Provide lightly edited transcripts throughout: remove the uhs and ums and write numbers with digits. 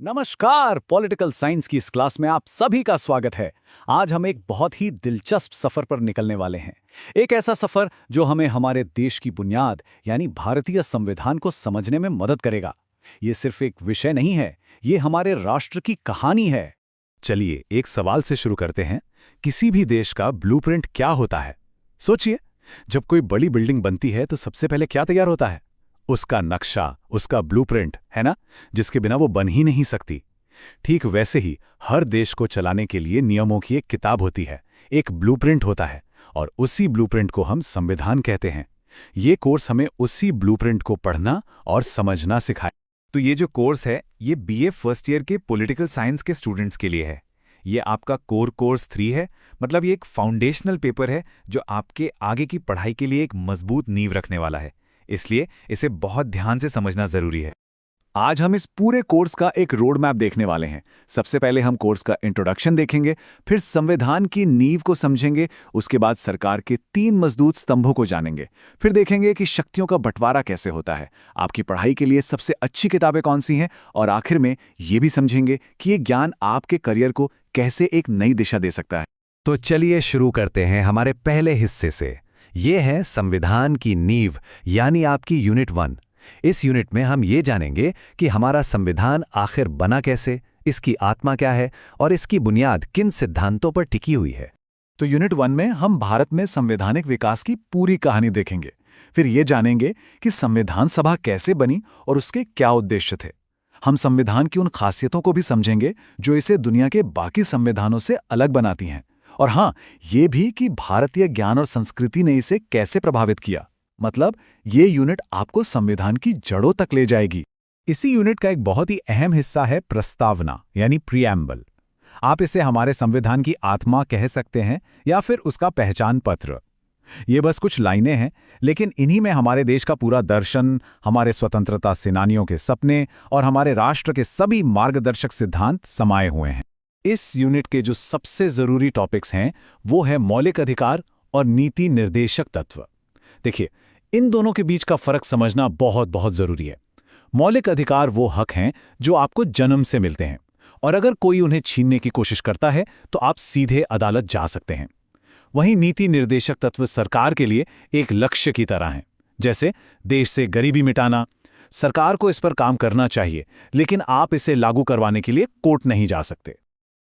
नमस्कार। Political science की इस क्लास में आप सभी का स्वागत है। आज हम एक बहुत ही दिलचस्प सफर पर निकलने वाले हैं। एक ऐसा सफर जो हमें हमारे देश की बुनियाद यानी भारतीय संविधान को समझने में मदद करेगा। ये सिर्फ एक विषय नहीं है, ये हमारे राष्ट्र की कहानी है। चलिए एक सवाल से शुरू करते हैं। किसी भी देश का ब्लूप्रिंट क्या होता है? सोचिए, जब कोई बड़ी बिल्डिंग बनती है तो सबसे पहले क्या तैयार होता है? उसका नक्शा, उसका ब्लूप्रिंट, है ना, जिसके बिना वो बन ही नहीं सकती। ठीक वैसे ही हर देश को चलाने के लिए नियमों की एक किताब होती है, एक ब्लूप्रिंट होता है, और उसी ब्लूप्रिंट को हम संविधान कहते हैं। ये कोर्स हमें उसी ब्लूप्रिंट को पढ़ना और समझना सिखाए। तो ये जो कोर्स है, ये बीए फर्स्ट ईयर के पॉलिटिकल साइंस के स्टूडेंट्स के लिए है। ये आपका कोर कोर्स 3 है, मतलब ये एक फाउंडेशनल पेपर है जो आपके आगे की पढ़ाई के लिए एक मजबूत नींव रखने वाला है। इसलिए इसे बहुत ध्यान से समझना जरूरी है। आज हम इस पूरे कोर्स का एक रोड मैप देखने वाले हैं। सबसे पहले हम कोर्स का इंट्रोडक्शन देखेंगे, फिर संविधान की नींव को समझेंगे, उसके बाद सरकार के 3 मजबूत स्तंभों को जानेंगे, फिर देखेंगे कि शक्तियों का बंटवारा कैसे होता है, आपकी पढ़ाई के लिए सबसे अच्छी किताबें कौन सी हैं, और आखिर में ये भी समझेंगे कि ये ज्ञान आपके करियर को कैसे एक नई दिशा दे सकता है। तो चलिए शुरू करते हैं हमारे पहले हिस्से से। ये है संविधान की नींव, यानी आपकी यूनिट 1। इस यूनिट में हम ये जानेंगे कि हमारा संविधान आखिर बना कैसे, इसकी आत्मा क्या है और इसकी बुनियाद किन सिद्धांतों पर टिकी हुई है। तो यूनिट 1 में हम भारत में संवैधानिक विकास की पूरी कहानी देखेंगे। फिर ये जानेंगे कि संविधान सभा कैसे बनी और उसके क्या उद्देश्य थे। हम संविधान की उन खासियतों को भी समझेंगे जो इसे दुनिया के बाकी संविधानों से अलग बनाती हैं। और हाँ, ये भी कि भारतीय ज्ञान और संस्कृति ने इसे कैसे प्रभावित किया। मतलब ये यूनिट आपको संविधान की जड़ों तक ले जाएगी। इसी यूनिट का एक बहुत ही अहम हिस्सा है प्रस्तावना, यानी प्रीएम्बल। आप इसे हमारे संविधान की आत्मा कह सकते हैं या फिर उसका पहचान पत्र। ये बस कुछ लाइनें हैं, लेकिन इन्हीं में हमारे देश का पूरा दर्शन, हमारे स्वतंत्रता सेनानियों के सपने और हमारे राष्ट्र के सभी मार्गदर्शक सिद्धांत समाये हुए हैं। इस यूनिट के जो सबसे जरूरी टॉपिक्स हैं वो है मौलिक अधिकार और नीति निर्देशक तत्व। देखिए, इन दोनों के बीच का फर्क समझना बहुत बहुत जरूरी है। मौलिक अधिकार वो हक हैं जो आपको जन्म से मिलते हैं, और अगर कोई उन्हें छीनने की कोशिश करता है तो आप सीधे अदालत जा सकते हैं। वहीं नीति निर्देशक तत्व सरकार के लिए एक लक्ष्य की तरह हैं, जैसे देश से गरीबी मिटाना। सरकार को इस पर काम करना चाहिए, लेकिन आप इसे लागू करवाने के लिए कोर्ट नहीं जा सकते।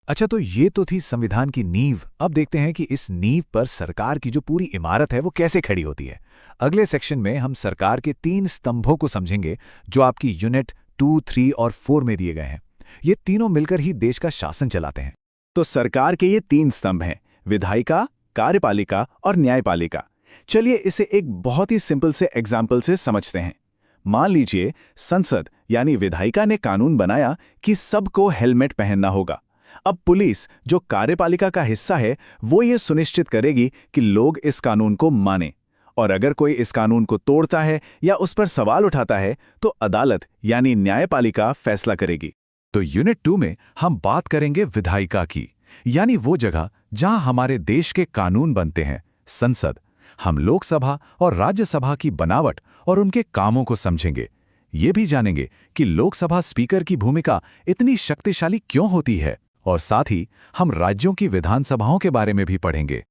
अच्छा, तो ये तो थी संविधान की नींव। अब देखते हैं कि इस नींव पर सरकार की जो पूरी इमारत है वो कैसे खड़ी होती है। अगले सेक्शन में हम सरकार के 3 स्तंभों को समझेंगे जो आपकी यूनिट 2, 3 और 4 में दिए गए हैं। ये तीनों मिलकर ही देश का शासन चलाते हैं। तो सरकार के ये 3 स्तंभ हैं, विधायिका, कार्यपालिका और न्यायपालिका। चलिए इसे एक बहुत ही सिंपल से एग्जाम्पल से समझते हैं। मान लीजिए संसद यानी विधायिका ने कानून बनाया कि सबको हेलमेट पहनना होगा। अब पुलिस, जो कार्यपालिका का हिस्सा है, वो ये सुनिश्चित करेगी कि लोग इस कानून को मानें, और अगर कोई इस कानून को तोड़ता है या उस पर सवाल उठाता है तो अदालत यानी न्यायपालिका फैसला करेगी। तो यूनिट 2 में हम बात करेंगे विधायिका की, यानी वो जगह जहां हमारे देश के कानून बनते हैं, संसद। हम लोकसभा और राज्यसभा की बनावट और उनके कामों को समझेंगे। ये भी जानेंगे कि लोकसभा स्पीकर की भूमिका इतनी शक्तिशाली क्यों होती है, और साथ ही हम राज्यों की विधानसभाओं के बारे में भी पढ़ेंगे।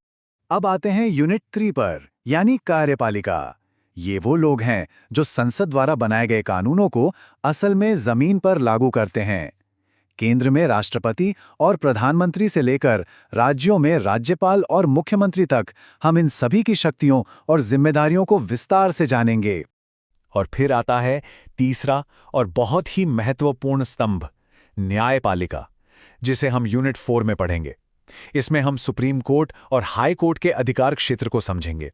अब आते हैं यूनिट 3 पर, यानी कार्यपालिका। ये वो लोग हैं जो संसद द्वारा बनाए गए कानूनों को असल में जमीन पर लागू करते हैं। केंद्र में राष्ट्रपति और प्रधानमंत्री से लेकर राज्यों में राज्यपाल और मुख्यमंत्री तक हम इन सभी की शक्तियों और जिम्मेदारियों को विस्तार से जानेंगे। और फिर आता है तीसरा और बहुत ही महत्वपूर्ण स्तंभ, न्यायपालिका, जिसे हम यूनिट 4 में पढ़ेंगे। इसमें हम सुप्रीम कोर्ट और हाई कोर्ट के अधिकार क्षेत्र को समझेंगे,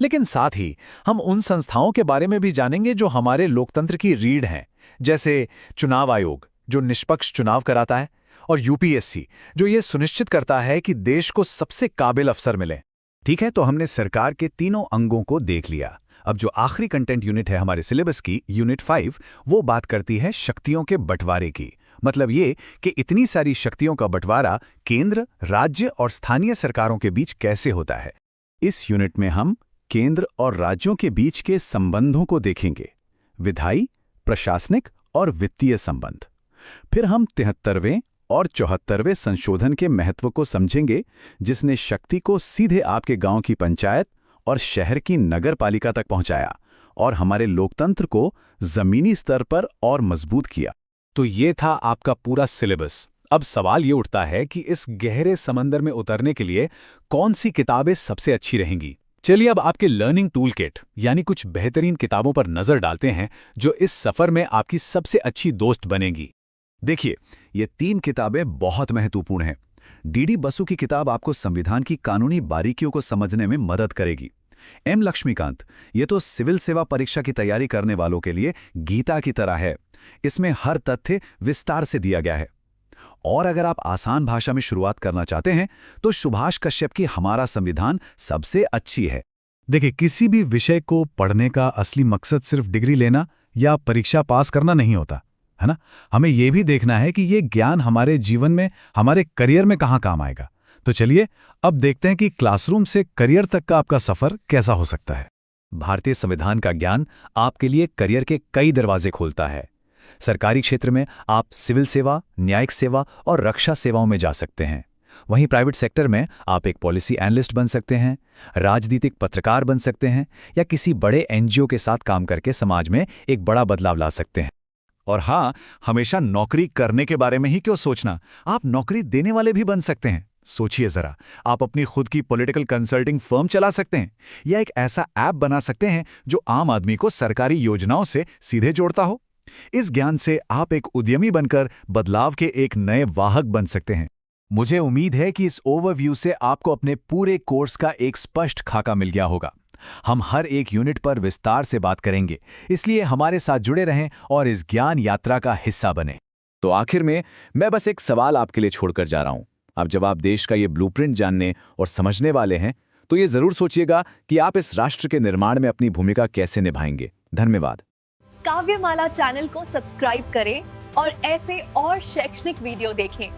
लेकिन साथ ही हम उन संस्थाओं के बारे में भी जानेंगे जो हमारे लोकतंत्र की रीढ़ हैं, जैसे चुनाव आयोग जो निष्पक्ष चुनाव कराता है, और यूपीएससी जो ये सुनिश्चित करता है कि देश को सबसे काबिल अफसर मिले। ठीक है, तो हमने सरकार के तीनों अंगों को देख लिया। अब जो आखिरी कंटेंट यूनिट है हमारे सिलेबस की, यूनिट 5, वो बात करती है शक्तियों के बंटवारे की। मतलब ये कि इतनी सारी शक्तियों का बंटवारा केंद्र, राज्य और स्थानीय सरकारों के बीच कैसे होता है। इस यूनिट में हम केंद्र और राज्यों के बीच के संबंधों को देखेंगे, विधायी, प्रशासनिक और वित्तीय संबंध। फिर हम 73वें और 74वें संशोधन के महत्व को समझेंगे, जिसने शक्ति को सीधे आपके गांव की पंचायत और शहर की नगर पालिका तक पहुंचाया और हमारे लोकतंत्र को जमीनी स्तर पर और मजबूत किया। तो ये था आपका पूरा सिलेबस। अब सवाल ये उठता है कि इस गहरे समंदर में उतरने के लिए कौन सी किताबें सबसे अच्छी रहेंगी। चलिए अब आपके लर्निंग टूल किट यानी कुछ बेहतरीन किताबों पर नजर डालते हैं जो इस सफर में आपकी सबसे अच्छी दोस्त बनेंगी। देखिए, ये 3 किताबें बहुत महत्वपूर्ण हैं। डीडी बसु की किताब आपको संविधान की कानूनी बारीकियों को समझने में मदद करेगी। एम लक्ष्मीकांत, ये तो सिविल सेवा परीक्षा की तैयारी करने वालों के लिए गीता की तरह है। इसमें हर तथ्य विस्तार से दिया गया है। और अगर आप आसान भाषा में शुरुआत करना चाहते हैं तो सुभाष कश्यप की हमारा संविधान सबसे अच्छी है। देखिए, किसी भी विषय को पढ़ने का असली मकसद सिर्फ डिग्री लेना या परीक्षा पास करना नहीं होता, है ना। हमें यह भी देखना है कि ये ज्ञान हमारे जीवन में, हमारे करियर में कहाँ काम आएगा। तो चलिए अब देखते हैं कि क्लासरूम से करियर तक का आपका सफर कैसा हो सकता है। भारतीय संविधान का ज्ञान आपके लिए करियर के कई दरवाजे खोलता है। सरकारी क्षेत्र में आप सिविल सेवा, न्यायिक सेवा और रक्षा सेवाओं में जा सकते हैं। वहीं प्राइवेट सेक्टर में आप एक पॉलिसी एनालिस्ट बन सकते हैं, राजनीतिक पत्रकार बन सकते हैं या किसी बड़े एनजीओ के साथ काम करके समाज में एक बड़ा बदलाव ला सकते हैं। और हाँ, हमेशा नौकरी करने के बारे में ही क्यों सोचना, आप नौकरी देने वाले भी बन सकते हैं। सोचिए जरा, आप अपनी खुद की पॉलिटिकल कंसल्टिंग फर्म चला सकते हैं या एक ऐसा ऐप बना सकते हैं जो आम आदमी को सरकारी योजनाओं से सीधे जोड़ता हो। इस ज्ञान से आप एक उद्यमी बनकर बदलाव के एक नए वाहक बन सकते हैं। मुझे उम्मीद है कि इस ओवरव्यू से आपको अपने पूरे कोर्स का एक स्पष्ट खाका मिल गया होगा। हम हर एक यूनिट पर विस्तार से बात करेंगे, इसलिए हमारे साथ जुड़े रहें और इस ज्ञान यात्रा का हिस्सा बने। तो आखिर में मैं बस एक सवाल आपके लिए छोड़कर जा रहा हूं। अब जब आप देश का ये ब्लूप्रिंट जानने और समझने वाले हैं, तो ये जरूर सोचिएगा कि आप इस राष्ट्र के निर्माण में अपनी भूमिका कैसे निभाएंगे। धन्यवाद। काव्यमाला चैनल को सब्सक्राइब करें और ऐसे और शैक्षणिक वीडियो देखें।